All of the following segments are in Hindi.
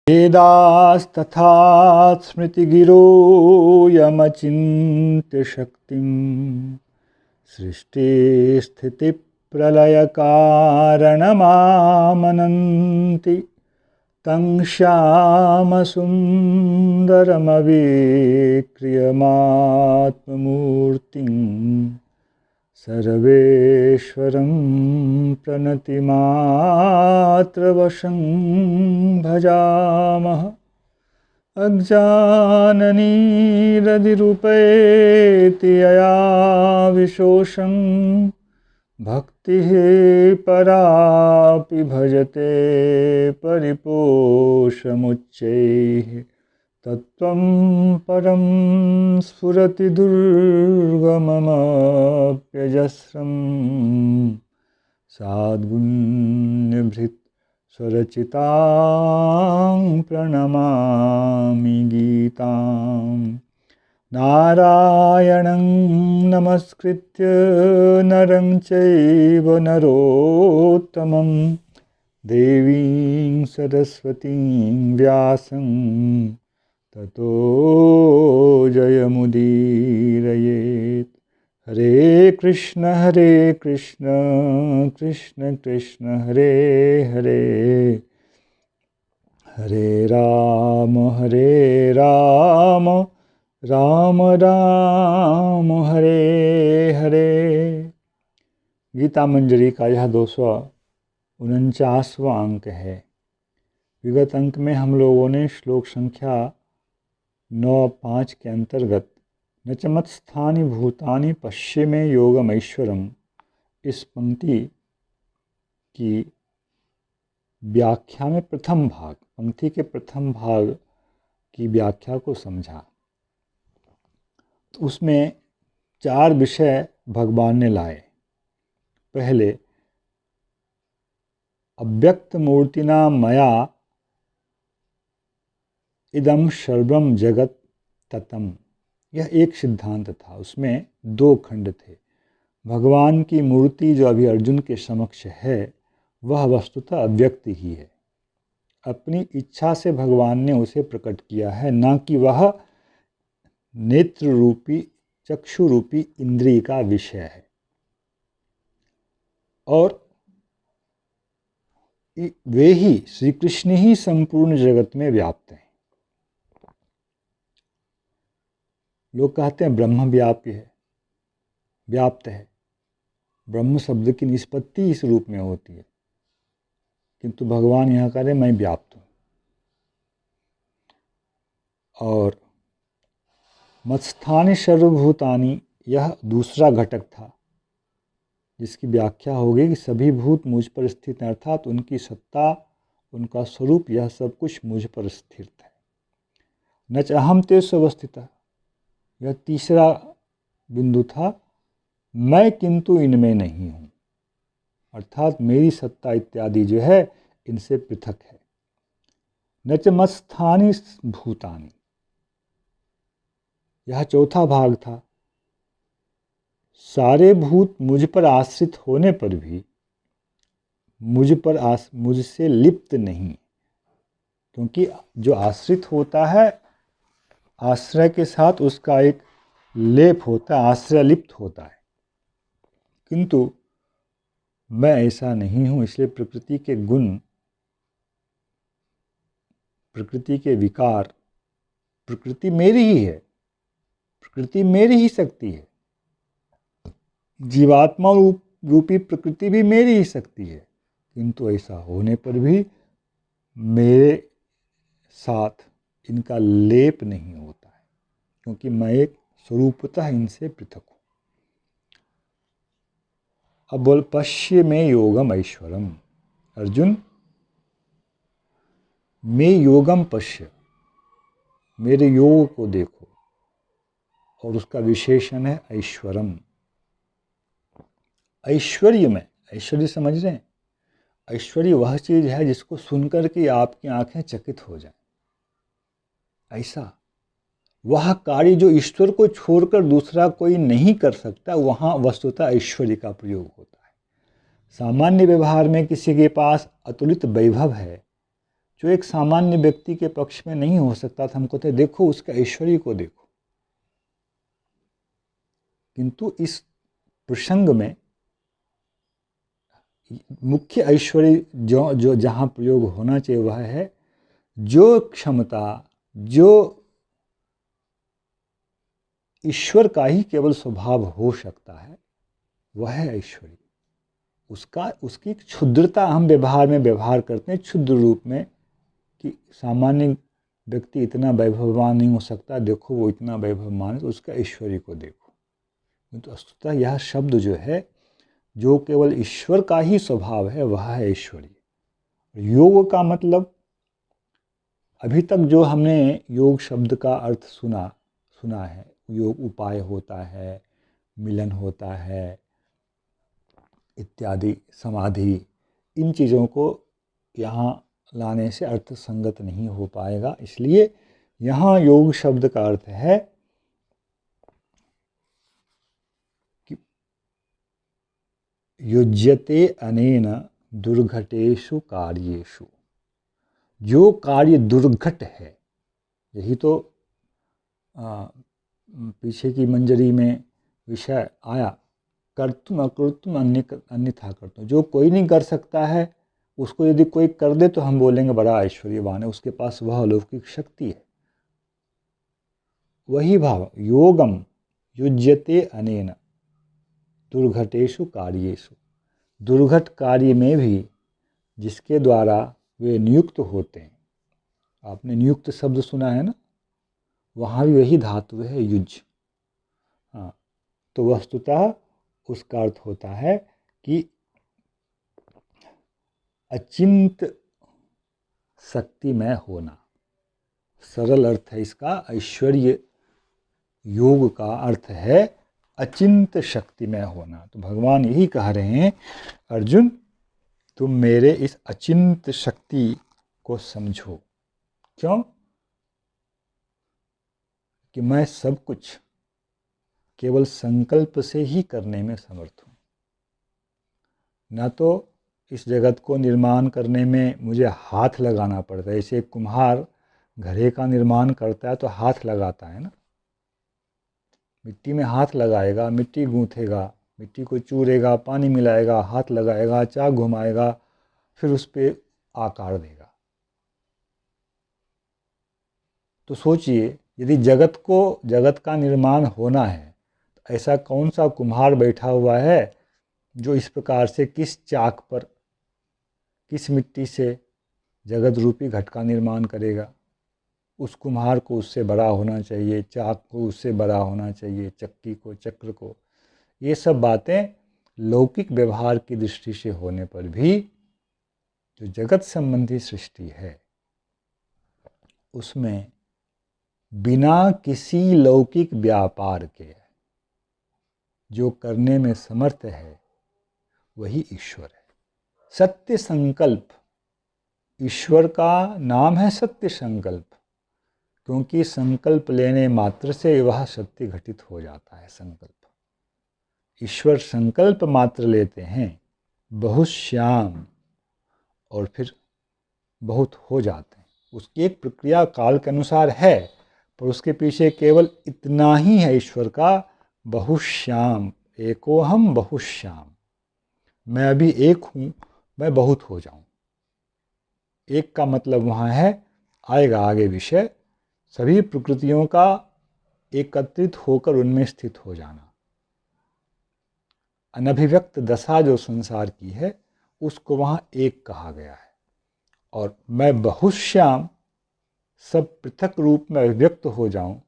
वेदास्तथा स्मृतिगिरो यमचिन्त्य शक्तिं सृष्टिस्थितिप्रलयकारणमामनन्ति तं श्यामसुन्दरमवेक्रियमात्ममूर्तिं सर्वेश्वरं प्रणतिमात्रवशं भजामः। अज्ञाननिरतिरुपैति यया विशोषं भक्तिः परापि भजते परिपोषमुच्चैः तत्त्वं परं स्फुरति दुर्गममप्यजस्रं साद्गुण्यभृत् स्वरचितां प्रणमामि गीतां। नारायणं नमस्कृत्य नरं चैव नरोत्तमं देवीं सरस्वतीं व्यासं ततो जयमुदीरयेत्। हरे कृष्ण कृष्ण कृष्ण हरे हरे, हरे राम राम राम हरे हरे। गीता मंजरी का यह 249वां अंक है। विगत अंक में हम लोगों ने श्लोक संख्या 9.5 के अंतर्गत न च मत्स्थानि भूतानि पश्य में योगमैश्वरम इस पंक्ति की व्याख्या में पंक्ति के प्रथम भाग की व्याख्या को समझा। तो उसमें 4 विषय भगवान ने लाए। पहले, अव्यक्त मूर्तिना मया इदं सर्वं जगत ततम्, यह एक सिद्धांत था। उसमें 2 खंड थे। भगवान की मूर्ति जो अभी अर्जुन के समक्ष है वह वस्तुतः अव्यक्त ही है। अपनी इच्छा से भगवान ने उसे प्रकट किया है, ना कि वह नेत्र रूपी चक्षु रूपी इंद्रिय का विषय है। और वे ही श्री कृष्ण ही संपूर्ण जगत में व्याप्त हैं। लोग कहते हैं ब्रह्म व्याप्त है। ब्रह्म शब्द की निष्पत्ति इस रूप में होती है, किंतु भगवान यहाँ कह रहे मैं व्याप्त हूँ। और मत्स्थानि सर्वभूतानि, यह दूसरा घटक था जिसकी व्याख्या होगी कि सभी भूत मुझ पर स्थित हैं, अर्थात उनकी सत्ता, उनका स्वरूप, यह सब कुछ मुझ पर स्थित है। न च अहं तेषु अवस्थितः, यह तीसरा बिंदु था, मैं किंतु इनमें नहीं हूँ, अर्थात मेरी सत्ता इत्यादि जो है इनसे पृथक है। न च मत्स्थानि भूतानि, यह चौथा भाग था। सारे भूत मुझ पर आश्रित होने पर भी मुझसे लिप्त नहीं, क्योंकि जो आश्रित होता है आश्रय के साथ उसका एक लेप होता है, आश्रय लिप्त होता है। किंतु मैं ऐसा नहीं हूँ, इसलिए प्रकृति के गुण, प्रकृति के विकार, प्रकृति मेरी ही है, प्रकृति मेरी ही शक्ति है। जीवात्मा रूपी प्रकृति भी मेरी ही शक्ति है, किंतु ऐसा होने पर भी मेरे साथ इनका लेप नहीं होता है, क्योंकि मैं एक स्वरूपतः इनसे पृथक हूँ। अब बोल, पश्य में योगम ऐश्वरम। अर्जुन, मैं योगम पश्य, मेरे योग को देखो, और उसका विशेषण है ऐश्वरम। ऐश्वर्य में, ऐश्वर्य समझ रहे हैं? ऐश्वर्य वह चीज है जिसको सुनकर के आपकी आंखें चकित हो जाएं। ऐसा वह कार्य जो ईश्वर को छोड़कर दूसरा कोई नहीं कर सकता, वहाँ वस्तुतः ऐश्वर्य का प्रयोग होता है। सामान्य व्यवहार में किसी के पास अतुलित वैभव है जो एक सामान्य व्यक्ति के पक्ष में नहीं हो सकता था। हम कहते देखो उसका ऐश्वर्य को देखो, किंतु इस प्रसंग में मुख्य ऐश्वर्य जो जो जहाँ प्रयोग होना चाहिए वह है जो क्षमता, जो ईश्वर का ही केवल स्वभाव हो सकता है, वह है ऐश्वर्य। उसकी क्षुद्रता हम व्यवहार में व्यवहार करते हैं क्षुद्र रूप में, कि सामान्य व्यक्ति इतना वैभववान नहीं हो सकता, देखो वो इतना वैभववान है, तो उसका ऐश्वर्य को देखो। तो वस्तुतः यह शब्द जो है, जो केवल ईश्वर का ही स्वभाव है, वह है ऐश्वर्य। योग का मतलब, अभी तक जो हमने योग शब्द का अर्थ सुना है, योग उपाय होता है, मिलन होता है इत्यादि, समाधि, इन चीज़ों को यहाँ लाने से अर्थ संगत नहीं हो पाएगा। इसलिए यहाँ योग शब्द का अर्थ है कि युज्यते अनेन दुर्घटेषु कार्येषु। जो कार्य दुर्घट है, यही तो पीछे की मंजरी में विषय आया, कर्तुम अकृतुम अन्यथा कर्तुम। जो कोई नहीं कर सकता है, उसको यदि कोई कर दे तो हम बोलेंगे बड़ा ऐश्वर्यवान है, उसके पास वह अलौकिक शक्ति है। वही भाव, योगम युज्यते अनेन दुर्घटेषु कार्येषु। दुर्घट कार्य में भी जिसके द्वारा वे नियुक्त होते हैं, आपने नियुक्त शब्द सुना है ना, वहाँ भी वही धातु है युज। हाँ, तो वस्तुतः उसका अर्थ होता है कि अचिंत शक्तिमय होना। सरल अर्थ है इसका, ऐश्वर्य योग का अर्थ है अचिंत शक्तिमय होना। तो भगवान यही कह रहे हैं, अर्जुन तुम मेरे इस अचिंत शक्ति को समझो। क्यों? कि मैं सब कुछ केवल संकल्प से ही करने में समर्थ हूँ। न तो इस जगत को निर्माण करने में मुझे हाथ लगाना पड़ता है। जैसे कुम्हार घड़े का निर्माण करता है तो हाथ लगाता है ना, मिट्टी में हाथ लगाएगा, मिट्टी गूँथेगा, मिट्टी को चूरेगा, पानी मिलाएगा, हाथ लगाएगा, चाक घुमाएगा, फिर उस पर आकार देगा। तो सोचिए, यदि जगत का निर्माण होना है, तो ऐसा कौन सा कुम्हार बैठा हुआ है जो इस प्रकार से किस चाक पर, किस मिट्टी से जगत रूपी घट का निर्माण करेगा। उस कुम्हार को उससे बड़ा होना चाहिए, चाक को उससे बड़ा होना चाहिए, चक्की को, चक्र को। ये सब बातें लौकिक व्यवहार की दृष्टि से होने पर भी जो जगत संबंधी सृष्टि है, उसमें बिना किसी लौकिक व्यापार के जो करने में समर्थ है, वही ईश्वर है। सत्य संकल्प, ईश्वर का नाम है सत्य संकल्प, क्योंकि संकल्प लेने मात्र से वह सत्य घटित हो जाता है। संकल्प, ईश्वर संकल्प मात्र लेते हैं, बहुत श्याम, और फिर बहुत हो जाते हैं। उसकी एक प्रक्रिया काल के अनुसार है, पर उसके पीछे केवल इतना ही है ईश्वर का, बहुश्याम, एकोहम बहुश्याम। मैं अभी एक हूँ, मैं बहुत हो जाऊँ। एक का मतलब वहाँ है, आएगा आगे विषय, सभी प्रकृतियों का एकत्रित होकर उनमें स्थित हो जाना। अनभिव्यक्त दशा जो संसार की है, उसको वहाँ एक कहा गया है। और मैं बहुश्याम, सब पृथक रूप में अभिव्यक्त हो जाऊं,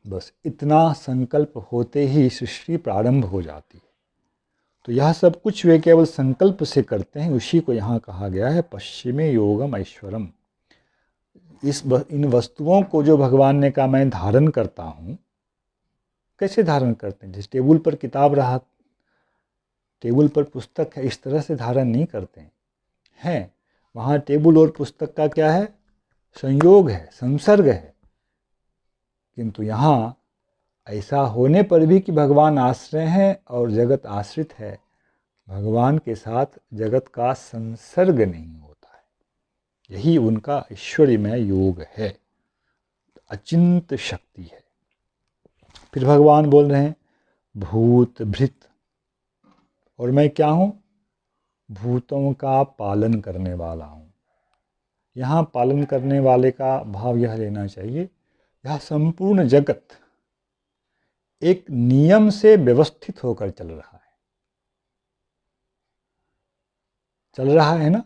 बस इतना संकल्प होते ही सृष्टि प्रारंभ हो जाती है। तो यह सब कुछ वे केवल संकल्प से करते हैं। उसी को यहाँ कहा गया है पश्चिमे योगम ऐश्वरम। इन वस्तुओं को जो भगवान ने कहा मैं धारण करता हूँ, कैसे धारण करते हैं? जिस टेबल पर किताब रहा, टेबल पर पुस्तक है, इस तरह से धारण नहीं करते हैं। वहाँ टेबल और पुस्तक का क्या है? संयोग है, संसर्ग है। किंतु यहाँ ऐसा होने पर भी कि भगवान आश्रय हैं और जगत आश्रित है, भगवान के साथ जगत का संसर्ग नहीं होता है। यही उनका ऐश्वर्यमय योग है, अचिंत शक्ति है। फिर भगवान बोल रहे हैं भूत भृत, और मैं क्या हूँ? भूतों का पालन करने वाला हूँ। यहाँ पालन करने वाले का भाव यह लेना चाहिए, यह संपूर्ण जगत एक नियम से व्यवस्थित होकर चल रहा है। चल रहा है ना?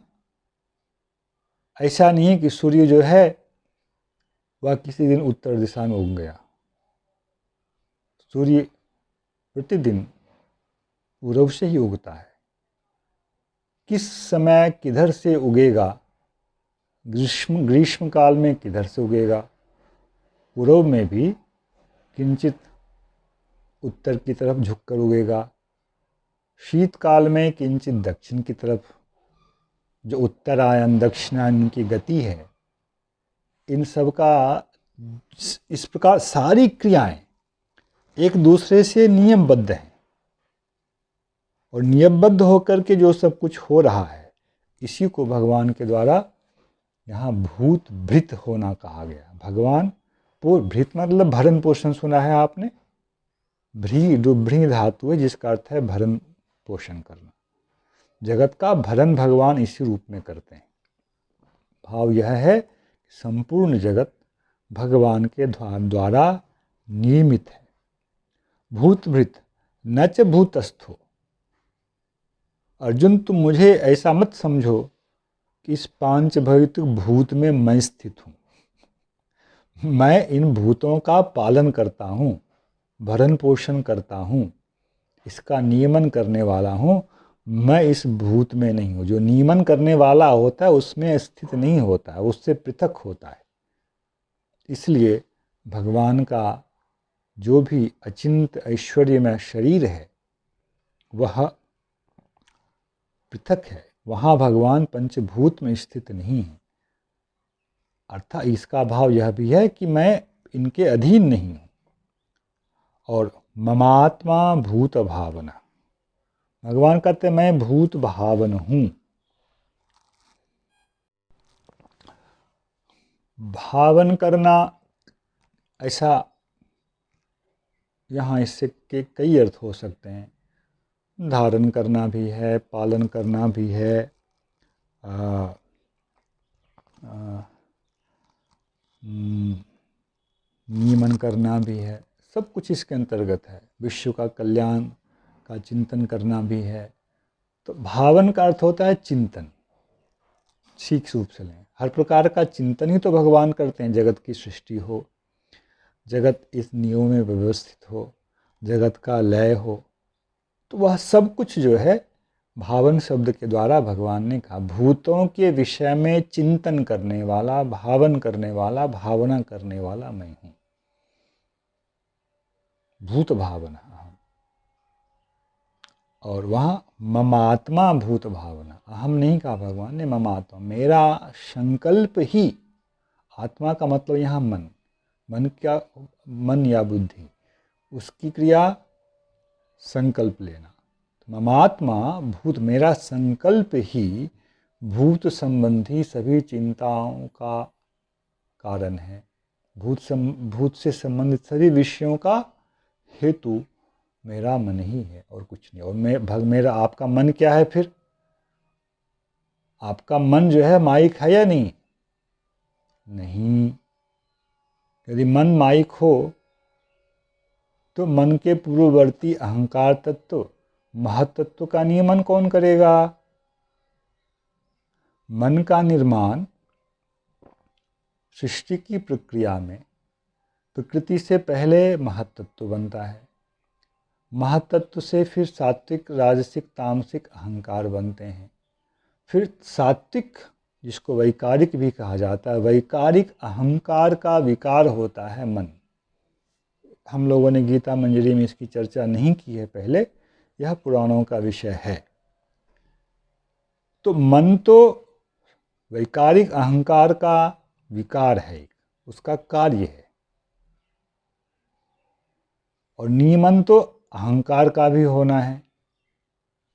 ऐसा नहीं है कि सूर्य जो है वह किसी दिन उत्तर दिशा में उग गया। सूर्य प्रतिदिन पूर्व से ही उगता है। किस समय किधर से उगेगा, ग्रीष्म काल में किधर से उगेगा, पूर्व में भी किंचित उत्तर की तरफ झुककर उगेगा, शीतकाल में किंचित दक्षिण की तरफ। जो उत्तरायण दक्षिणायन की गति है, इन सब का इस प्रकार सारी क्रियाएं एक दूसरे से नियमबद्ध हैं, और नियमबद्ध होकर के जो सब कुछ हो रहा है, इसी को भगवान के द्वारा यहाँ भूत भृत होना कहा गया। भगवान भृत मतलब भरण पोषण, सुना है आपने? भ्री धातु है जिसका अर्थ है भरण पोषण करना। जगत का भरण भगवान इसी रूप में करते हैं। भाव यह है कि संपूर्ण जगत भगवान के द्वारा नियमित है। भूतभृत न च भूतस्थो। अर्जुन, तुम मुझे ऐसा मत समझो कि इस पांच भौतिक भूत में मैं स्थित हूँ। मैं इन भूतों का पालन करता हूँ, भरण पोषण करता हूँ, इसका नियमन करने वाला हूँ। मैं इस भूत में नहीं हूँ। जो नियमन करने वाला होता है उसमें स्थित नहीं होता है, उससे पृथक होता है। इसलिए भगवान का जो भी अचिंत ऐश्वर्यमय शरीर है वह पृथक है। वहाँ भगवान पंचभूत में स्थित नहीं है। अर्थात इसका भाव यह भी है कि मैं इनके अधीन नहीं हूँ। और ममात्मा भूत भावना, भगवान कहते हैं मैं भूत भावन हूँ। भावन करना, ऐसा यहाँ इससे के कई अर्थ हो सकते हैं। धारण करना भी है, पालन करना भी है, नियमन करना भी है, सब कुछ इसके अंतर्गत है। विश्व का कल्याण का चिंतन करना भी है। तो भावन का अर्थ होता है चिंतन। ठीक रूप से लें, हर प्रकार का चिंतन ही तो भगवान करते हैं। जगत की सृष्टि हो, जगत इस नियमों में व्यवस्थित हो, जगत का लय हो, तो वह सब कुछ जो है भावन शब्द के द्वारा भगवान ने कहा। भूतों के विषय में चिंतन करने वाला, भावन करने वाला, भावना करने वाला मैं हूँ। भूत भावना। और वहाँ ममात्मा भूत भावना, अहम नहीं कहा भगवान ने, ममात्मा, मेरा संकल्प ही। आत्मा का मतलब यहाँ मन, मन क्या, मन या बुद्धि, उसकी क्रिया संकल्प लेना। तो ममात्मा भूत, मेरा संकल्प ही भूत संबंधी सभी चिंताओं का कारण है। भूत से संबंधित सभी विषयों का हेतु मेरा मन ही है और कुछ नहीं। और मेरा आपका मन क्या है फिर? आपका मन जो है माइक है या नहीं? नहीं। यदि मन माइक हो तो मन के पूर्ववर्ती अहंकार तत्व, महत्त्व का नियमन कौन करेगा? मन का निर्माण सृष्टि की प्रक्रिया में प्रकृति से पहले महत्त्व बनता है। महत्त्व से फिर सात्विक, राजसिक, तामसिक अहंकार बनते हैं। फिर सात्विक, जिसको वैकारिक भी कहा जाता है, वैकारिक अहंकार का विकार होता है मन। हम लोगों ने गीता मंजरी में इसकी चर्चा नहीं की है पहले, यह पुराणों का विषय है। तो मन तो वैकारिक अहंकार का विकार है, उसका कार्य है। और नियमन तो अहंकार का भी होना है,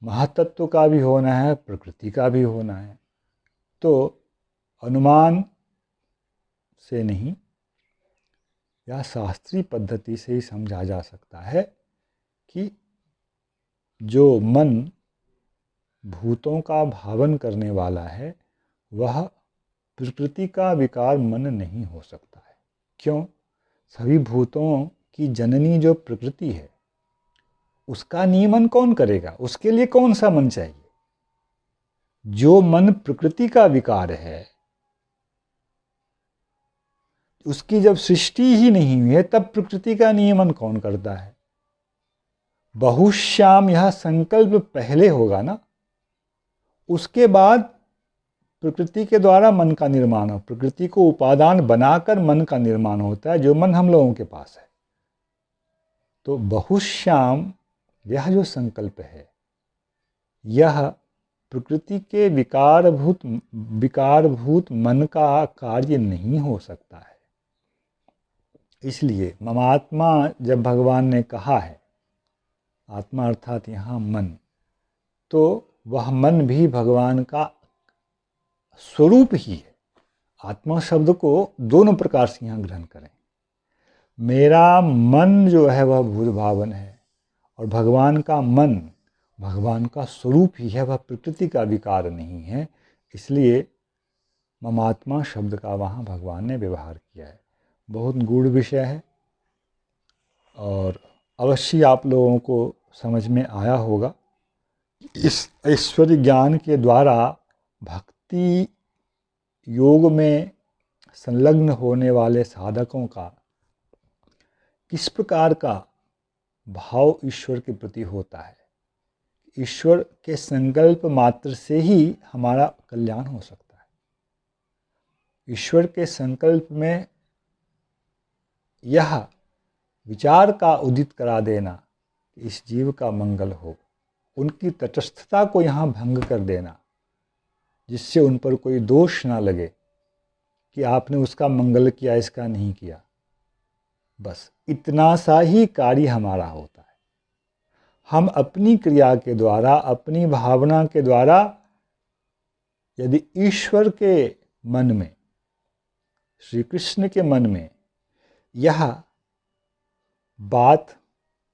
महत्त्व का भी होना है, प्रकृति का भी होना है। तो अनुमान से नहीं, यह शास्त्रीय पद्धति से ही समझा जा सकता है कि जो मन भूतों का भावन करने वाला है वह प्रकृति का विकार मन नहीं हो सकता है। क्यों? सभी भूतों की जननी जो प्रकृति है उसका नियमन कौन करेगा? उसके लिए कौन सा मन चाहिए? जो मन प्रकृति का विकार है, उसकी जब सृष्टि ही नहीं हुई है तब प्रकृति का नियमन कौन करता है? बहुश्याम यह संकल्प पहले होगा ना, उसके बाद प्रकृति के द्वारा मन का निर्माण हो। प्रकृति को उपादान बनाकर मन का निर्माण होता है, जो मन हम लोगों के पास है। तो बहुश्याम यह जो संकल्प है यह प्रकृति के विकारभूत मन का कार्य नहीं हो सकता है। इसलिए ममात्मा जब भगवान ने कहा है, आत्मा अर्थात यहाँ मन, तो वह मन भी भगवान का स्वरूप ही है। आत्मा शब्द को दोनों प्रकार से यहाँ ग्रहण करें। मेरा मन जो है वह भूत भावन है और भगवान का मन भगवान का स्वरूप ही है, वह प्रकृति का विकार नहीं है। इसलिए ममात्मा शब्द का वहाँ भगवान ने व्यवहार किया है। बहुत गूढ़ विषय है और अवश्य आप लोगों को समझ में आया होगा। इस ऐश्वर्य ज्ञान के द्वारा भक्ति योग में संलग्न होने वाले साधकों का किस प्रकार का भाव ईश्वर के प्रति होता है। ईश्वर के संकल्प मात्र से ही हमारा कल्याण हो सकता है। ईश्वर के संकल्प में यह विचार का उदित करा देना कि इस जीव का मंगल हो, उनकी तटस्थता को यहाँ भंग कर देना जिससे उन पर कोई दोष ना लगे कि आपने उसका मंगल किया, इसका नहीं किया। बस इतना सा ही कार्य हमारा होता है। हम अपनी क्रिया के द्वारा, अपनी भावना के द्वारा यदि ईश्वर के मन में, श्री कृष्ण के मन में यह बात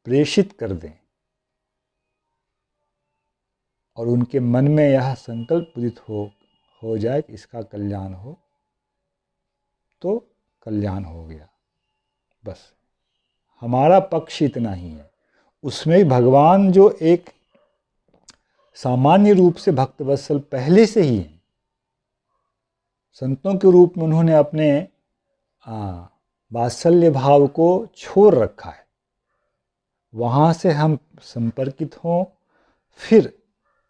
प्रेषित कर दें और उनके मन में यह संकल्प उदित हो जाए कि इसका कल्याण हो, तो कल्याण हो गया। बस हमारा पक्ष इतना ही है। उसमें भगवान जो एक सामान्य रूप से भक्तवत्सल पहले से ही हैं, संतों के रूप में उन्होंने अपने वात्सल्य भाव को छोड़ रखा है। वहाँ से हम संपर्कित हों, फिर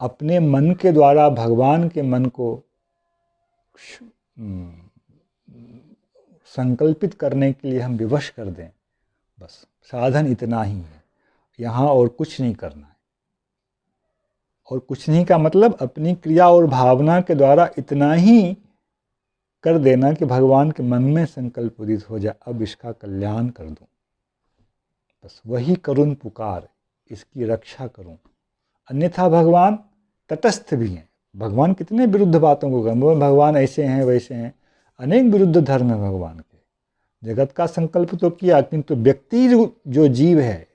अपने मन के द्वारा भगवान के मन को संकल्पित करने के लिए हम विवश कर दें। बस साधन इतना ही है, यहाँ और कुछ नहीं करना है। और कुछ नहीं का मतलब अपनी क्रिया और भावना के द्वारा इतना ही कर देना कि भगवान के मन में संकल्प उदित हो जाए, अब इसका कल्याण कर दूं। बस वही करुण पुकार, इसकी रक्षा करूं। अन्यथा भगवान तटस्थ भी हैं। भगवान कितने विरुद्ध बातों को करें, भगवान ऐसे हैं वैसे हैं, अनेक विरुद्ध धर्म है भगवान के। जगत का संकल्प तो किया, किंतु व्यक्ति जो जीव है,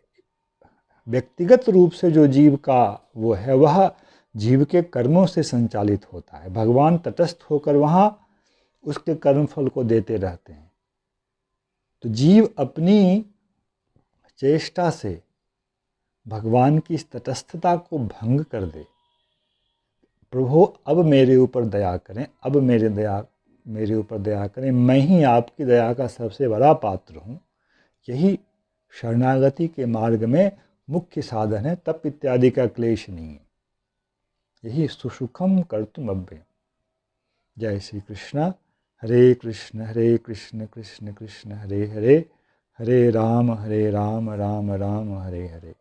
व्यक्तिगत रूप से जो जीव का वो है, वह जीव के कर्मों से संचालित होता है। भगवान तटस्थ होकर वहाँ उसके कर्मफल को देते रहते हैं। तो जीव अपनी चेष्टा से भगवान की इस तटस्थता को भंग कर दे, प्रभु अब मेरे ऊपर दया करें, अब मेरे ऊपर दया करें, मैं ही आपकी दया का सबसे बड़ा पात्र हूँ। यही शरणागति के मार्ग में मुख्य साधन है, तप इत्यादि का क्लेश नहीं है। यही सुसुखम कर्तुम अव्ययम्। जय श्री कृष्ण। हरे कृष्ण कृष्ण कृष्ण हरे हरे, हरे राम राम राम हरे हरे।